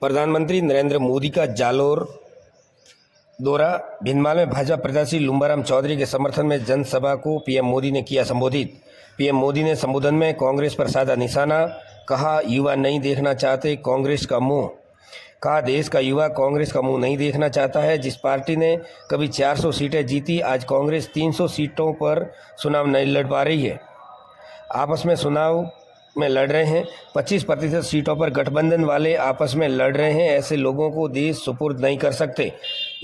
प्रधानमंत्री नरेंद्र मोदी का जालोर दौरा। भिंदमाल में भाजपा प्रत्याशी लुम्बाराम चौधरी के समर्थन में जनसभा को पीएम मोदी ने किया संबोधित। पीएम मोदी ने संबोधन में कांग्रेस पर साधा निशाना, कहा युवा नहीं देखना चाहते कांग्रेस का मुंह। कहा देश का युवा कांग्रेस का मुंह नहीं देखना चाहता है। जिस पार्टी ने कभी 400 सीटें जीती, आज कांग्रेस 300 सीटों पर चुनाव नहीं लड़ पा रही है। आपस में चुनाव में लड़ रहे हैं। 25% सीटों पर गठबंधन वाले आपस में लड़ रहे हैं। ऐसे लोगों को देश सुपुर्द नहीं कर सकते।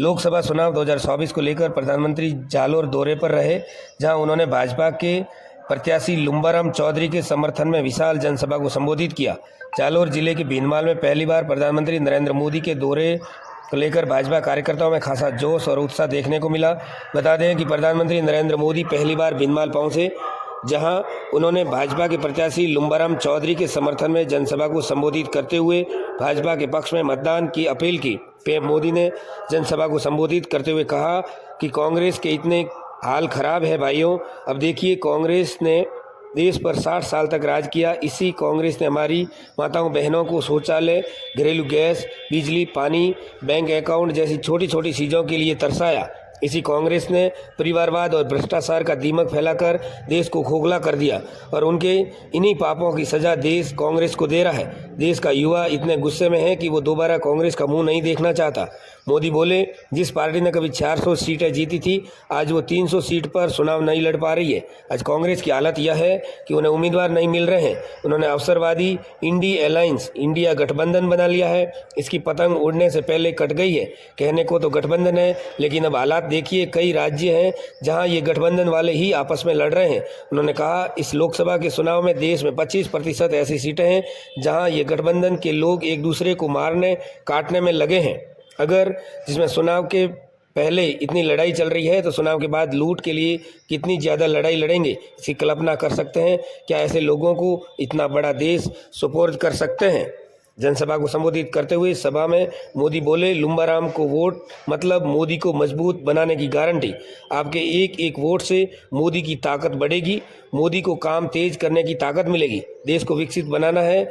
लोकसभा चुनाव 2024 को लेकर प्रधानमंत्री जालोर दौरे पर रहे, जहां उन्होंने भाजपा के प्रत्याशी लुम्बाराम चौधरी के समर्थन में विशाल जनसभा को संबोधित किया। जालोर जिले के भिंदमाल में पहली बार प्रधानमंत्री नरेंद्र मोदी के दौरे को लेकर भाजपा कार्यकर्ताओं में खासा जोश और उत्साह देखने को मिला। बता दें कि प्रधानमंत्री नरेंद्र मोदी पहली बार भिंदमाल पहुंचे, जहां उन्होंने भाजपा के प्रत्याशी लुम्बाराम चौधरी के समर्थन में जनसभा को संबोधित करते हुए भाजपा के पक्ष में मतदान की अपील की। पीएम मोदी ने जनसभा को संबोधित करते हुए कहा कि कांग्रेस के इतने हाल खराब है भाइयों। अब देखिए, कांग्रेस ने देश पर 60 साल तक राज किया। इसी कांग्रेस ने हमारी माताओं बहनों को शौचालय, घरेलू गैस, बिजली, पानी, बैंक अकाउंट जैसी छोटी छोटी चीज़ों के लिए तरसाया। इसी कांग्रेस ने परिवारवाद और भ्रष्टाचार का दीमक फैलाकर देश को खोखला कर दिया और उनके इन्हीं पापों की सजा देश कांग्रेस को दे रहा है। देश का युवा इतने गुस्से में है कि वो दोबारा कांग्रेस का मुंह नहीं देखना चाहता। मोदी बोले, जिस पार्टी ने कभी 400 सीटें जीती थी, आज वो 300 सीट पर चुनाव नहीं लड़ पा रही है। आज कांग्रेस की हालत यह है कि उन्हें उम्मीदवार नहीं मिल रहे हैं। उन्होंने अवसरवादी इंडी अलायंस इंडिया गठबंधन बना लिया है। इसकी पतंग उड़ने से पहले कट गई है। कहने को तो गठबंधन है, लेकिन अब हालात देखिए, कई राज्य हैं जहां ये गठबंधन वाले ही आपस में लड़ रहे हैं। उन्होंने कहा, इस लोकसभा के चुनाव में देश में 25% ऐसी सीटें हैं जहां ये गठबंधन के लोग एक दूसरे को मारने काटने में लगे हैं। अगर जिसमें चुनाव के पहले इतनी लड़ाई चल रही है, तो चुनाव के बाद लूट के लिए कितनी ज़्यादा लड़ाई लड़ेंगे, इसकी कल्पना कर सकते हैं। क्या ऐसे लोगों को इतना बड़ा देश सुपुर्द कर सकते हैं? जनसभा को संबोधित करते हुए सभा में मोदी बोले, लुम्बाराम को वोट मतलब मोदी को मजबूत बनाने की गारंटी। आपके एक एक वोट से मोदी की ताकत बढ़ेगी, मोदी को काम तेज करने की ताकत मिलेगी। देश को विकसित बनाना है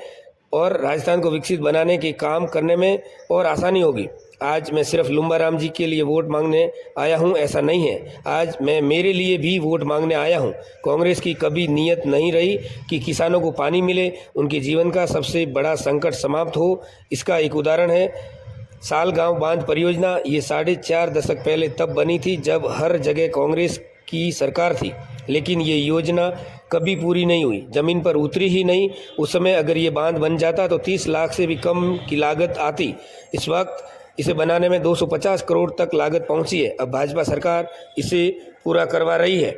और राजस्थान को विकसित बनाने के काम करने में और आसानी होगी। आज मैं सिर्फ लुम्बाराम जी के लिए वोट मांगने आया हूं, ऐसा नहीं है। आज मैं मेरे लिए भी वोट मांगने आया हूं। कांग्रेस की कभी नीयत नहीं रही कि किसानों को पानी मिले, उनके जीवन का सबसे बड़ा संकट समाप्त हो। इसका एक उदाहरण है सालगांव बांध परियोजना। ये 4.5 दशक पहले तब बनी थी जब हर जगह कांग्रेस की सरकार थी, लेकिन ये योजना कभी पूरी नहीं हुई, ज़मीन पर उतरी ही नहीं। उस समय अगर ये बांध बन जाता तो 30 लाख से भी कम की लागत आती। इस वक्त इसे बनाने में 250 करोड़ तक लागत पहुंची है। अब भाजपा सरकार इसे पूरा करवा रही है।